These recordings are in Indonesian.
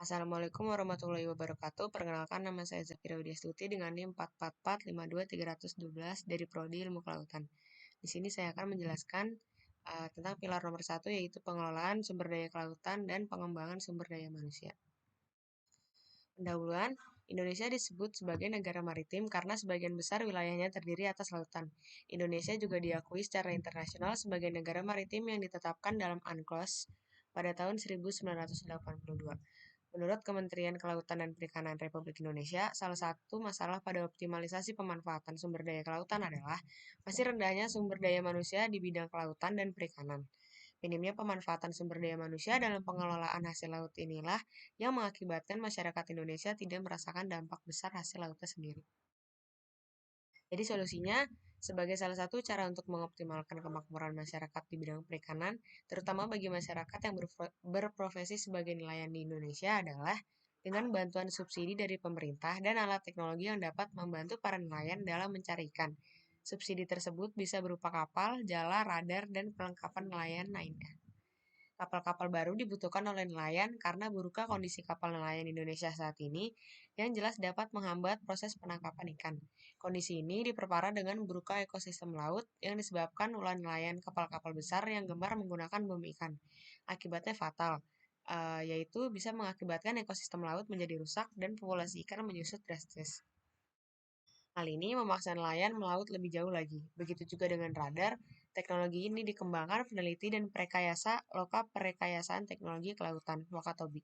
Assalamualaikum warahmatullahi wabarakatuh. Perkenalkan, nama saya Zafira Widyastuti dengan NIM 4445212 dari Prodi Ilmu Kelautan. Di sini saya akan menjelaskan tentang pilar nomor 1, yaitu pengelolaan sumber daya kelautan dan pengembangan sumber daya manusia. Pendahuluan, Indonesia disebut sebagai negara maritim karena sebagian besar wilayahnya terdiri atas lautan. Indonesia juga diakui secara internasional sebagai negara maritim yang ditetapkan dalam UNCLOS pada tahun 1982. Menurut Kementerian Kelautan dan Perikanan Republik Indonesia, salah satu masalah pada optimalisasi pemanfaatan sumber daya kelautan adalah masih rendahnya sumber daya manusia di bidang kelautan dan perikanan. Minimnya pemanfaatan sumber daya manusia dalam pengelolaan hasil laut inilah yang mengakibatkan masyarakat Indonesia tidak merasakan dampak besar hasil lautnya sendiri. Jadi solusinya, sebagai salah satu cara untuk mengoptimalkan kemakmuran masyarakat di bidang perikanan, terutama bagi masyarakat yang berprofesi sebagai nelayan di Indonesia adalah dengan bantuan subsidi dari pemerintah dan alat teknologi yang dapat membantu para nelayan dalam mencari ikan. Subsidi tersebut bisa berupa kapal, jala, radar, dan perlengkapan nelayan lainnya. Kapal-kapal baru dibutuhkan oleh nelayan karena buruknya kondisi kapal nelayan Indonesia saat ini yang jelas dapat menghambat proses penangkapan ikan. Kondisi ini diperparah dengan buruknya ekosistem laut yang disebabkan ulah nelayan kapal-kapal besar yang gemar menggunakan bom ikan. Akibatnya fatal, yaitu bisa mengakibatkan ekosistem laut menjadi rusak dan populasi ikan menyusut drastis. Hal ini memaksa nelayan melaut lebih jauh lagi. Begitu juga dengan radar, teknologi ini dikembangkan peneliti dan perekayasa loka perekayasaan teknologi kelautan (Wakatobi).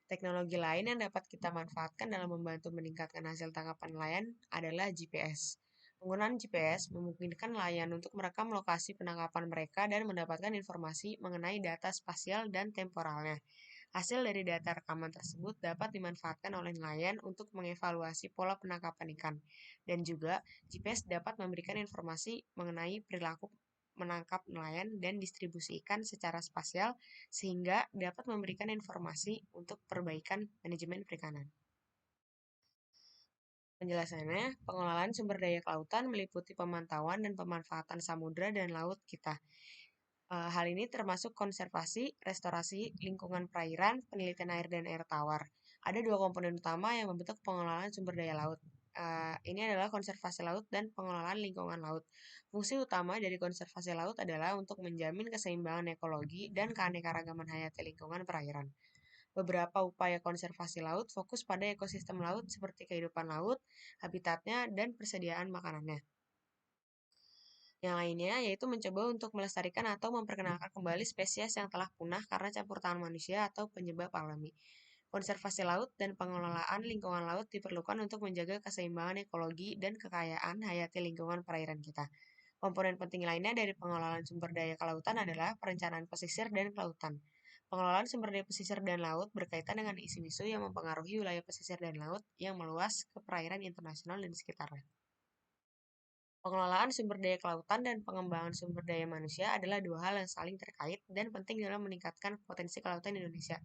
Teknologi lain yang dapat kita manfaatkan dalam membantu meningkatkan hasil tangkapan nelayan adalah GPS. Penggunaan GPS memungkinkan nelayan untuk merekam lokasi penangkapan mereka dan mendapatkan informasi mengenai data spasial dan temporalnya. Hasil dari data rekaman tersebut dapat dimanfaatkan oleh nelayan untuk mengevaluasi pola penangkapan ikan. Dan juga, GPS dapat memberikan informasi mengenai perilaku menangkap nelayan dan distribusi ikan secara spasial sehingga dapat memberikan informasi untuk perbaikan manajemen perikanan. Penjelasannya, pengelolaan sumber daya kelautan meliputi pemantauan dan pemanfaatan samudra dan laut kita. Hal ini termasuk konservasi, restorasi lingkungan perairan, penelitian air dan air tawar. Ada dua komponen utama yang membentuk pengelolaan sumber daya laut. Ini adalah konservasi laut dan pengelolaan lingkungan laut. Fungsi utama dari konservasi laut adalah untuk menjamin keseimbangan ekologi dan keanekaragaman hayati lingkungan perairan. Beberapa upaya konservasi laut fokus pada ekosistem laut seperti kehidupan laut, habitatnya, dan persediaan makanannya. Yang lainnya yaitu mencoba untuk melestarikan atau memperkenalkan kembali spesies yang telah punah karena campur tangan manusia atau penyebab alami. Konservasi laut dan pengelolaan lingkungan laut diperlukan untuk menjaga keseimbangan ekologi dan kekayaan hayati lingkungan perairan kita. Komponen penting lainnya dari pengelolaan sumber daya kelautan adalah perencanaan pesisir dan kelautan. Pengelolaan sumber daya pesisir dan laut berkaitan dengan isu-isu yang mempengaruhi wilayah pesisir dan laut yang meluas ke perairan internasional dan sekitarnya. Pengelolaan sumber daya kelautan dan pengembangan sumber daya manusia adalah dua hal yang saling terkait dan penting dalam meningkatkan potensi kelautan Indonesia.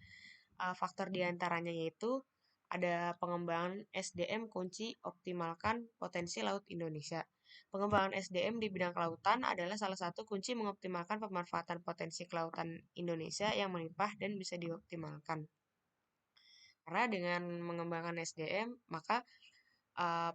Faktor diantaranya yaitu ada pengembangan SDM kunci optimalkan potensi laut Indonesia. Pengembangan SDM di bidang kelautan adalah salah satu kunci mengoptimalkan pemanfaatan potensi kelautan Indonesia yang melimpah dan bisa dioptimalkan. Karena dengan mengembangkan SDM, maka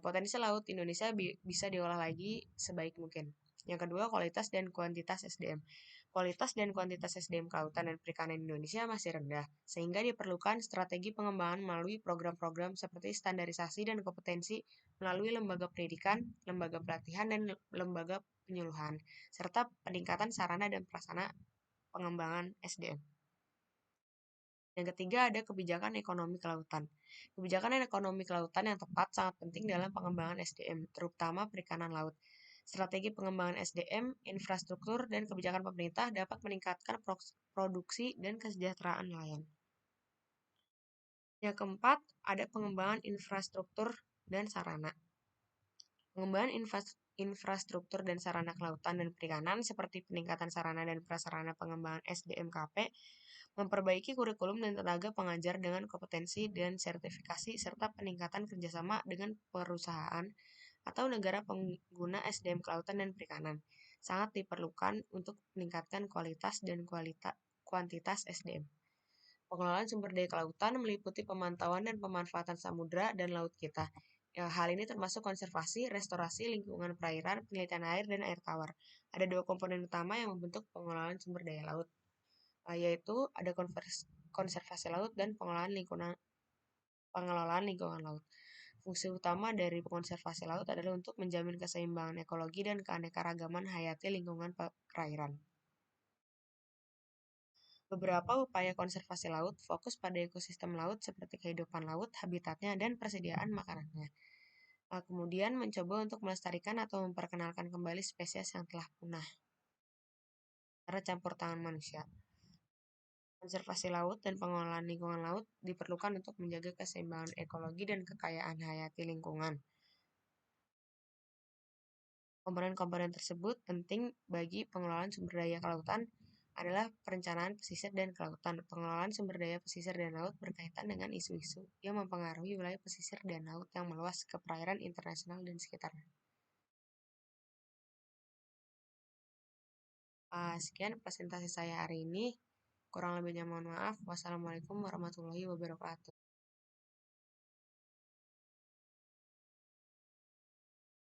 potensi laut Indonesia bisa diolah lagi sebaik mungkin. Yang kedua, kualitas dan kuantitas SDM. Kualitas dan kuantitas SDM kelautan dan perikanan Indonesia masih rendah, sehingga diperlukan strategi pengembangan melalui program-program seperti standarisasi dan kompetensi melalui lembaga pendidikan, lembaga pelatihan, dan lembaga penyuluhan, serta peningkatan sarana dan prasarana pengembangan SDM. Yang ketiga ada kebijakan ekonomi kelautan. Kebijakan ekonomi kelautan yang tepat sangat penting dalam pengembangan SDM, terutama perikanan laut. Strategi pengembangan SDM, infrastruktur, dan kebijakan pemerintah dapat meningkatkan produksi dan kesejahteraan nelayan. Yang keempat, ada pengembangan infrastruktur dan sarana. Pengembangan infrastruktur dan sarana kelautan dan perikanan seperti peningkatan sarana dan prasarana pengembangan SDMKP, memperbaiki kurikulum dan tenaga pengajar dengan kompetensi dan sertifikasi, serta peningkatan kerjasama dengan perusahaan atau negara pengguna SDM kelautan dan perikanan, sangat diperlukan untuk meningkatkan kualitas dan kuantitas SDM. Pengelolaan sumber daya kelautan meliputi pemantauan dan pemanfaatan samudra dan laut kita. Ya, hal ini termasuk konservasi, restorasi lingkungan perairan, penelitian air, dan air tawar. Ada dua komponen utama yang membentuk pengelolaan sumber daya laut, yaitu ada konservasi laut dan pengelolaan lingkungan laut. Fungsi utama dari konservasi laut adalah untuk menjamin keseimbangan ekologi dan keanekaragaman hayati lingkungan perairan. Beberapa upaya konservasi laut fokus pada ekosistem laut seperti kehidupan laut, habitatnya, dan persediaan makanannya. Kemudian mencoba untuk melestarikan atau memperkenalkan kembali spesies yang telah punah karena campur tangan manusia. Konservasi laut dan pengelolaan lingkungan laut diperlukan untuk menjaga keseimbangan ekologi dan kekayaan hayati lingkungan. Komponen-komponen tersebut penting bagi pengelolaan sumber daya kelautan adalah perencanaan pesisir dan kelautan. Pengelolaan sumber daya pesisir dan laut berkaitan dengan isu-isu yang mempengaruhi wilayah pesisir dan laut yang meluas ke perairan internasional dan sekitarnya. Sekian presentasi saya hari ini. Kurang lebihnya mohon maaf. Wassalamualaikum warahmatullahi wabarakatuh.